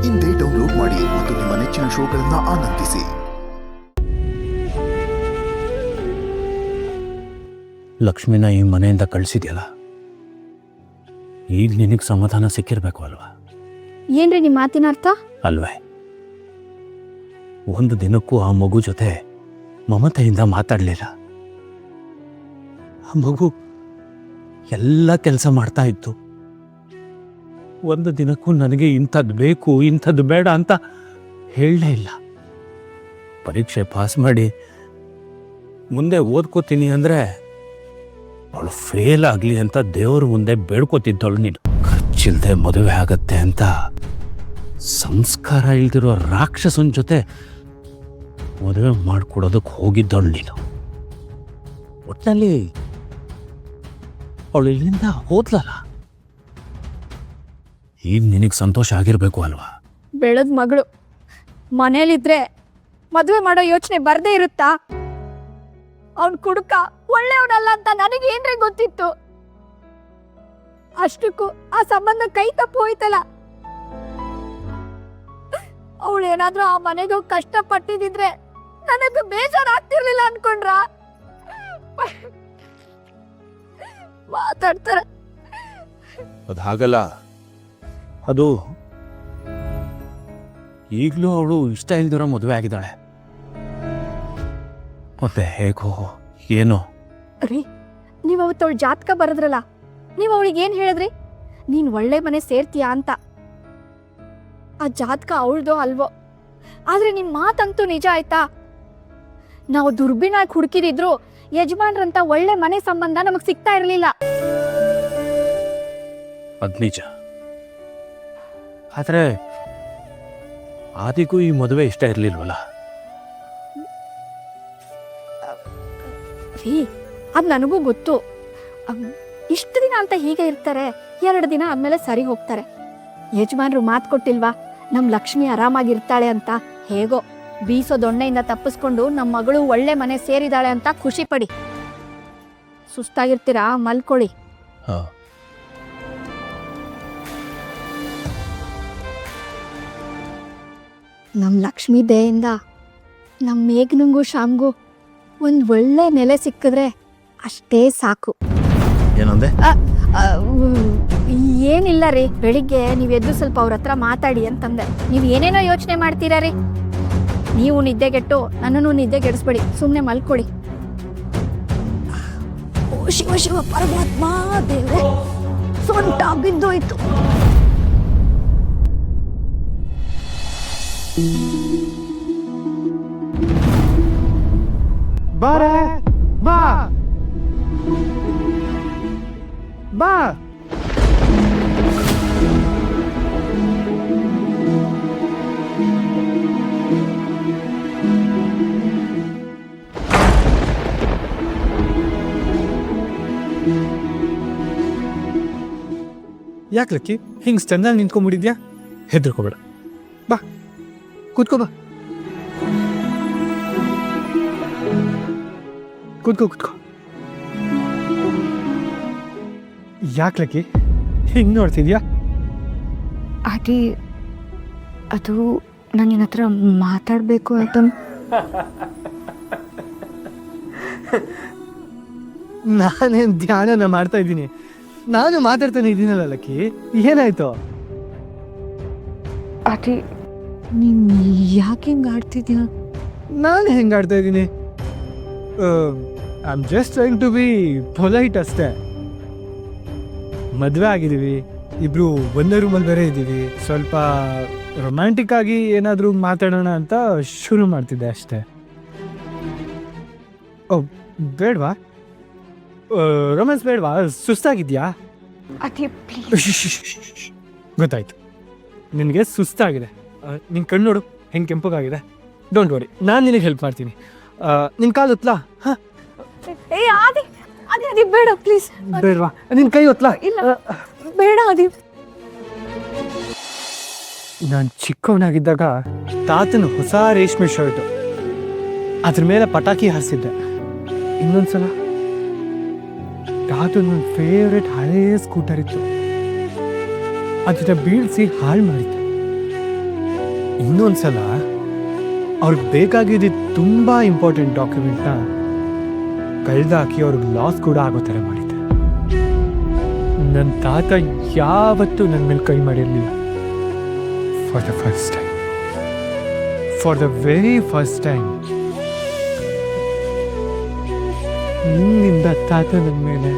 ಇಂದೇ ಡೌನ್ಲೋಡ್ ಮಾಡಿ ಮತ್ತು ನಿಮ್ಮ ನೆಚ್ಚಿನ ಶೋಗಳನ್ನು ಆನಂದಿಸಿ. ಲಕ್ಷ್ಮಿನ ಈ ಮನೆಯಿಂದ ಕಳಿಸಿದ್ಯಲ್ಲ, ಈಗ ನಿನಗೆ ಸಮಾಧಾನ ಸಿಕ್ಕಿರ್ಬೇಕು ಅಲ್ವಾ? ಏನ್ರಿ ನಿಮ್ಮ ಮಾತಿನ ಅರ್ಥ? ಅಲ್ವೇ, ಒಂದು ದಿನಕ್ಕೂ ಆ ಮಗು ಜೊತೆ ಮಮತೆಯಿಂದ ಮಾತಾಡಲಿಲ್ಲ. ಆ ಮಗು ಎಲ್ಲ ಕೆಲಸ ಮಾಡ್ತಾ ಇತ್ತು. ಒಂದು ದಿನಕ್ಕೂ ನನಗೆ ಇಂಥದ್ದು ಬೇಕು ಇಂಥದ್ದು ಬೇಡ ಅಂತ ಹೇಳಲೇ ಇಲ್ಲ. ಪರೀಕ್ಷೆ ಪಾಸ್ ಮಾಡಿ ಮುಂದೆ ಓದ್ಕೋತೀನಿ ಅಂದರೆ ಅವಳು ಫೇಲ್ ಆಗಲಿ ಅಂತ ದೇವ್ರ ಮುಂದೆ ಬೇಡ್ಕೋತಿದ್ದವಳು ನೀನು. ಖರ್ಚಿಲ್ದೆ ಮದುವೆ ಆಗತ್ತೆ ಅಂತ ಸಂಸ್ಕಾರ ಇಲ್ದಿರೋ ರಾಕ್ಷಸನ ಜೊತೆ ಮದುವೆ ಮಾಡಿಕೊಡೋದಕ್ಕೆ ಹೋಗಿದ್ದವಳು ನೀನು. ಒಟ್ಟಿನಲ್ಲಿ ಅವಳು ಇಲ್ಲಿಂದ ಹೋದ್ಲಲ್ಲ, ಈಗ ನಿನಗೆ ಸಂತೋಷ ಆಗಿರ್ಬೇಕು ಅಲ್ವಾ? ಬೆಳೆದ ಮಗಳು ಮನೇಲಿದ್ರೆ ಮದುವೆ ಮಾಡೋ ಯೋಚನೆ ಬರ್ದೇ ಇರುತ್ತಾ? ಅವನ್ ಕುಡುಕ ಒಳ್ಳೆಯವನಲ್ಲ ಅಂತ ನನಗೇನ್ರಿ ಗೊತ್ತಿತ್ತು? ಅಷ್ಟಕ್ಕೂ ಆ ಸಂಬಂಧ ಕೈ ತಪ್ಪು ಹೋಯ್ತಲ್ಲ. ಅವಳು ಏನಾದ್ರೂ ಆ ಮನೆಗೆ ಹೋಗಿ ಕಷ್ಟ ಪಟ್ಟಿದ್ರೆ ನನಗೆ ಬೇಜಾರಾಗ್ತಿರ್ಲಿಲ್ಲ ಅನ್ಕೊಂಡ್ರ? ಮಾತಾಡ್ತಾರ. ಅದು ಹಾಗಲ್ಲ. ಅದು ಈಗಲೂ ಅವಳು ಇಷ್ಟ ಇಲ್ದಿರೋ ಮದುವೆ ಆಗಿದ್ದಾಳೆ. ಮತ್ತೆ ಹೇಗೋ ಏನೋ. ರೀ, ನೀವು ಅವತ್ತವಳು ಜಾತಕ ಬರದ್ರಲ್ಲ, ನೀವು ಅವಳಿಗೆ ಏನ್ ಹೇಳಿದ್ರಿ? ನೀನ್ ಒಳ್ಳೆ ಮನೆ ಸೇರ್ತೀಯಾ ಅಂತ. ಆ ಜಾತಕ ಅವಳ್ದೋ ಅಲ್ವೋ, ಆದ್ರೆ ನಿನ್ ಮಾತಂತೂ ನಿಜ ಆಯ್ತಾ? ನಾವು ದುರ್ಬಿನಾಗಿ ಹುಡುಕಿದಿದ್ರು ಯಜಮಾನ್ರಂತ ಒಳ್ಳೆ ಮನೆ ಸಂಬಂಧ ನಮಗ್ ಸಿಗ್ತಾ ಇರ್ಲಿಲ್ಲ. ಅದ್ ನಿಜ. ಆದ್ರೆ ಆದಿಗೂ ಈ ಮದುವೆ ಇಷ್ಟ ಇರ್ಲಿಲ್ವಲ್ಲ? ರೀ, ಅದ್ ನನಗೂ ಗೊತ್ತು. ಇಷ್ಟು ದಿನ ಅಂತ ಹೀಗೆ ಇರ್ತಾರೆ, 2 ದಿನ ಆದ್ಮೇಲೆ ಸರಿ ಹೋಗ್ತಾರೆ. ಯಜಮಾನ್ರು ಮಾತು ಕೊಟ್ಟಿಲ್ವಾ ನಮ್ ಲಕ್ಷ್ಮಿ ಆರಾಮಾಗಿರ್ತಾಳೆ ಅಂತ? ಹೇಗೋ ಬೀಸೋ ದೊಣ್ಣೆಯಿಂದ ತಪ್ಪಿಸ್ಕೊಂಡು ನಮ್ಮ ಮಗಳು ಒಳ್ಳೆ ಮನೆ ಸೇರಿದಾಳೆ ಅಂತ ಖುಷಿ ಪಡಿ. ಸುಸ್ತಾಗಿರ್ತೀರಾ, ಮಲ್ಕೊಳ್ಳಿ. ನಮ್ ಲಕ್ಷ್ಮಿ ದಯೆಯಿಂದ ನಮ್ ಮೇಘ್ನಂಗೂ ಶ್ಯಾಮ್ಗೂ ಒಂದ್ ಒಳ್ಳೆ ನೆಲೆ ಸಿಕ್ಕಿದ್ರೆ ಅಷ್ಟೇ ಸಾಕು. ಏನಂದೆ? ಏನಿಲ್ಲ ರೀ, ಬೆಳಿಗ್ಗೆ ನೀವ್ ಎದ್ದು ಸ್ವಲ್ಪ ಅವ್ರ ಹತ್ರ ಮಾತಾಡಿ ಅಂತಂದೆ. ನೀವ್ ಏನೇನೋ ಯೋಚನೆ ಮಾಡ್ತೀರಾ ರೀ. ನೀವು ನಿದ್ದೆಗೆಟ್ಟು ನನ್ನನ್ನು ನಿದ್ದೆಗೆಡಿಸ್ಬೇಡಿ, ಸುಮ್ಮನೆ ಮಲ್ಕೊಳ್ಳಿ. ಓ ಶಿವ ಶಿವ ಪರಮಾತ್ಮ ದೇವ್ರೆ, ಸೊಂಟ ಬಿದ್ದೋಯ್ತು. ಬಾರೆ ಬಾ ಬಾ. ಯಾಕೆ ಲಕ್ಕಿ ಹಿಂಗೆ ಸ್ಟೆಂಡಲ್ಲಿ ನಿಂತ್ಕೊಂಡ್ಬಿಟ್ಟಿದ್ಯಾ? ಹೆದರ್ಕೋಬೇಡ, ಬಾ ಕೂತ್ಕೋ. ಬಾ ಕೂತ್ಕೋ. ಯಾಕೆ ಲಕ್ಕಿ ಹಿಂಗೆ ನೋಡ್ತಿದ್ಯಾ? ಆಟಿ, ಅದು ನಾನು ನಿನ್ನ ಹತ್ರ ಮಾತಾಡಬೇಕು ಅಂತ. ನಾನೇನು ಧ್ಯಾನನ ಮಾಡ್ತಾ ಇದ್ದೀನಿ, ನಾನು ಮಾತಾಡ್ತಾನೆ ಇದ್ದೀನಲ್ಲ ಲಕ್ಕಿ. ಏನಾಯ್ತು? ಆಟಿ, ನೀನು ಯಾಕೆ ಹಿಂಗೆ ಆಡ್ತಿದ್ಯಾ? ನಾನು ಹೆಂಗೆ ಆಡ್ತಾ ಇದ್ದೀನಿ? I am just trying to be polite ಅಷ್ಟೇ. ಮದುವೆ ಆಗಿದ್ದೀವಿ, ಇಬ್ರು ಒಂದೇ ರೂಮಲ್ಲಿ ಬೇರೆ ಇದ್ದೀವಿ. ಸ್ವಲ್ಪ ರೊಮ್ಯಾಂಟಿಕ್ ಆಗಿ ಏನಾದರೂ ಮಾತಾಡೋಣ ಅಂತ ಶುರು ಮಾಡ್ತಿದ್ದೆ ಅಷ್ಟೇ. ಓ ಬೇಡವಾ? ರೊಮ್ಯಾನ್ಸ್ ಬೇಡವಾ? ಸುಸ್ತಾಗಿದ್ಯಾ? ಗೊತ್ತಾಯ್ತು, ನಿನಗೆ ಸುಸ್ತಾಗಿದೆ. ನಿನ್ನ ಕಣ್ಣು ನೋಡು ಹೆಂಗೆ ಕೆಂಪಗಾಗಿದೆ. ಡೋಂಟ್ ವರಿ, ನಾನು ನಿನಗೆ ಹೆಲ್ಪ್ ಮಾಡ್ತೀನಿ. ನಿನ್ನ ಕಾಲು ಹೊತ್ಲಾ? ಹಾಂ, ಬೇಡ ಪ್ಲೀಸ್. ಬೇಡವಾ? ನಿನ್ನ ಕೈ ಹೊತ್ಲಾ? ಇಲ್ಲ ಬೇಡ. ನಾನು ಚಿಕ್ಕವನಾಗಿದ್ದಾಗ ತಾತನ ಹೊಸ ರೇಷ್ಮೆ ಶರ್ಟು, ಅದ್ರ ಮೇಲೆ ಪಟಾಕಿ ಹಾರಿಸಿದ್ದೆ. ಇನ್ನೊಂದ್ಸಲ ತಾತನ ನನ್ನ ಫೇವ್ರೆಟ್ ಹಳೆಯ ಸ್ಕೂಟರ್ ಇತ್ತು, ಅದನ್ನ ಬೀಳಿಸಿ ಹಾಳು ಮಾಡಿತ್ತು. ಇನ್ನೊಂದ್ಸಲ ಅವ್ರಿಗೆ ಬೇಕಾಗಿದ್ದ ತುಂಬ ಇಂಪಾರ್ಟೆಂಟ್ ಡಾಕ್ಯುಮೆಂಟ್ನ ಕಳ್ದಾಕಿ ಅವ್ರಿಗೆ ಲಾಸ್ ಕೂಡ ಆಗೋ ಥರ ಮಾಡಿದ್ದೆ. ನನ್ನ ತಾತ ಯಾವತ್ತೂ ನನ್ನ ಮೇಲೆ ಕೈ ಮಾಡಿರಲಿಲ್ಲ. For the first time, for the very first time ನಿನ್ನಿಂದ ತಾತ ನನ್ನ ಮೇಲೆ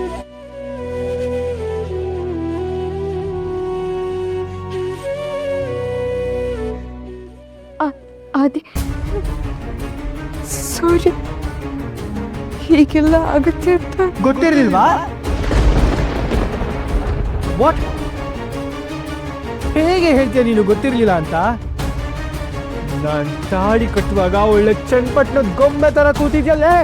ಅದೇ ಸೂರ್ಯ ಹೀಗೆಲ್ಲ ಆಗುತ್ತೆ ಅಂತ ಗೊತ್ತಿರಲಿಲ್ವಾ? ವಾಟ್? ಹೇಗೆ ಹೇಳ್ತೀಯ ನೀನು ಗೊತ್ತಿರಲಿಲ್ಲ ಅಂತ? ನಾನು ತಾಡಿ ಕಟ್ಟುವಾಗ ಒಳ್ಳೆ ಚನ್ನಪಟ್ಟಣದ ಗೊಂಬೆ ತರ ಕೂತಿದ್ಯಲ್ಲೇ.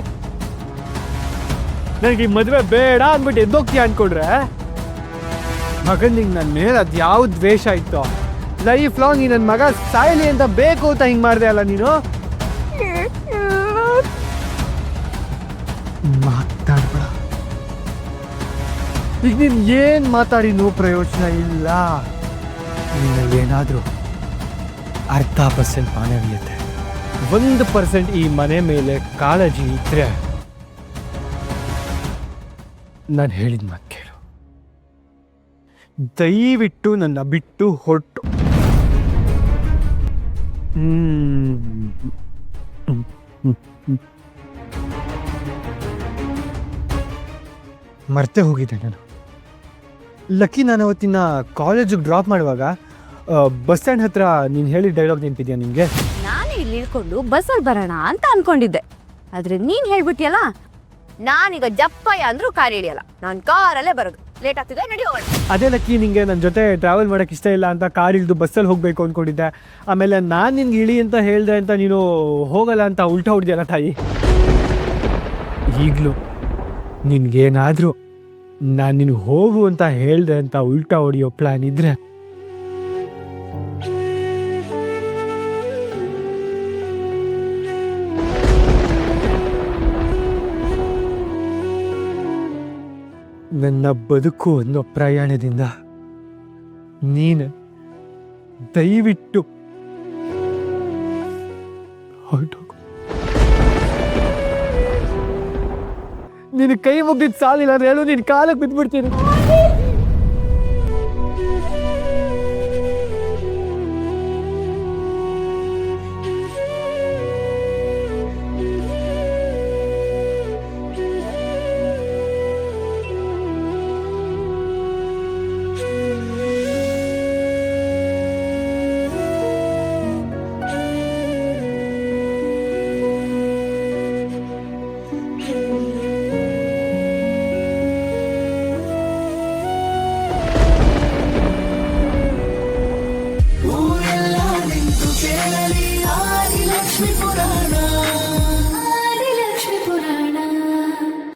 ನನಗೆ ಈ ಮದುವೆ ಬೇಡ ಅಂದ್ಬಿಟ್ಟು ಎದ್ದೋಗ್ತೀಯ ಅನ್ಕೊಂಡ್ರೆ ಮಗನ್ ನಿಂಗೆ ನನ್ನ ಮೇಲೆ ಅದು ಯಾವ ದ್ವೇಷ ಇತ್ತು? ಲೈಫ್ ಲಾಂಗ್ ಈ ನನ್ನ ಮಗ ಸಾಯಲಿ ಅಂತ ಬೇಕು ಅಂತ ಹಿಂಗೆ ಮಾಡಿದೆ ಅಲ್ಲ ನೀನು. ಮಾತಾಡ್ಬೇಡ. ಈಗ ನೀನು ಏನು ಮಾತಾಡಿನೂ ಪ್ರಯೋಜನ ಇಲ್ಲ. ನಿನ್ನಲ್ಲಿ ಏನಾದರೂ 0.5% ಮಾನವೀಯತೆ, 1% ಈ ಮನೆ ಮೇಲೆ ಕಾಳಜಿ ಇದ್ರೆ ನಾನು ಹೇಳಿದ ಮಾತು ಕೇಳು. ದಯವಿಟ್ಟು ನನ್ನ ಬಿಟ್ಟು ಹೊರಟು. ಮರ್ತೆ ಹೋಗಿದ್ದೆ ನಾನು. ಲಕ್ಕಿ ನಾನು ಅವತ್ತಿನ ಕಾಲೇಜಿಗೆ ಡ್ರಾಪ್ ಮಾಡುವಾಗ ಬಸ್ ಸ್ಟ್ಯಾಂಡ್ ಹತ್ರ ನೀನು ಹೇಳಿದ ಡೈಲಾಗ್ ನೆನಪಿದ್ಯಾ ನಿನಗೆ? ನಾನು ಇಲ್ಲಿ ಇಳ್ಕೊಂಡು ಬಸ್ಸಲ್ಲಿ ಬರೋಣ ಅಂತ ಅನ್ಕೊಂಡಿದ್ದೆ, ಆದ್ರೆ ನೀನ್ ಹೇಳ್ಬಿಟ್ಟಿಯಲ್ಲ, ನಾನೀಗ ಜಪ್ಪಯ್ಯ ಅಂದ್ರೂ ಕಾರ್ ಇಳಿಯಲ್ಲ, ನಾನು ಕಾರಲ್ಲೇ ಬರೋದು. ಲೇಟ್ ಆಗ್ತಿದೆ, ನಡಿ ಹೋಗೋಣ. ಅದೇ ಲಕ್ಕಿ, ನಿಂಗೆ ನನ್ನ ಜೊತೆ ಟ್ರಾವೆಲ್ ಮಾಡೋಕ್ಕೆ ಇಷ್ಟ ಇಲ್ಲ ಅಂತ ಕಾರ್ ಇಳಿದು ಬಸ್ಸಲ್ಲಿ ಹೋಗಬೇಕು ಅಂದ್ಕೊಂಡಿದ್ದೆ. ಆಮೇಲೆ ನಾನು ನಿನ್ಗೆ ಇಳಿ ಅಂತ ಹೇಳಿದೆ ಅಂತ ನೀನು ಹೋಗಲ್ಲ ಅಂತ ಉಲ್ಟಾ ಹೊಡೆದ್ಯಲ್ಲ ತಾಯಿ. ಈಗಲೂ ನಿನ್ಗೇನಾದರೂ ನಾನು ನಿನಗೆ ಹೋಗು ಅಂತ ಹೇಳಿದೆ ಅಂತ ಉಲ್ಟಾ ಹೊಡೆಯೋ ಪ್ಲಾನ್ ಇದ್ರೆ ನನ್ನ ಬದುಕು ಅನ್ನೋ ಪ್ರಯಾಣದಿಂದ ನೀನು ದಯವಿಟ್ಟು ಹೊರಟೋಗು. ನಿನ್ನ ಕೈ ಮುಗ್ದಿದ್ದು ಸಾಲಿಲ್ಲ ಅಂದ್ರೆ ಹೇಳು, ನಿನ್ನ ಕಾಲಕ್ಕೆ ಬಿದ್ದುಬಿಡ್ತೀನಿ. ಊರೆಲ್ಲ ನಿಂತು ಕೇಳಲಿ ಆದಿಲಕ್ಷ್ಮಿ ಪುರಾಣ.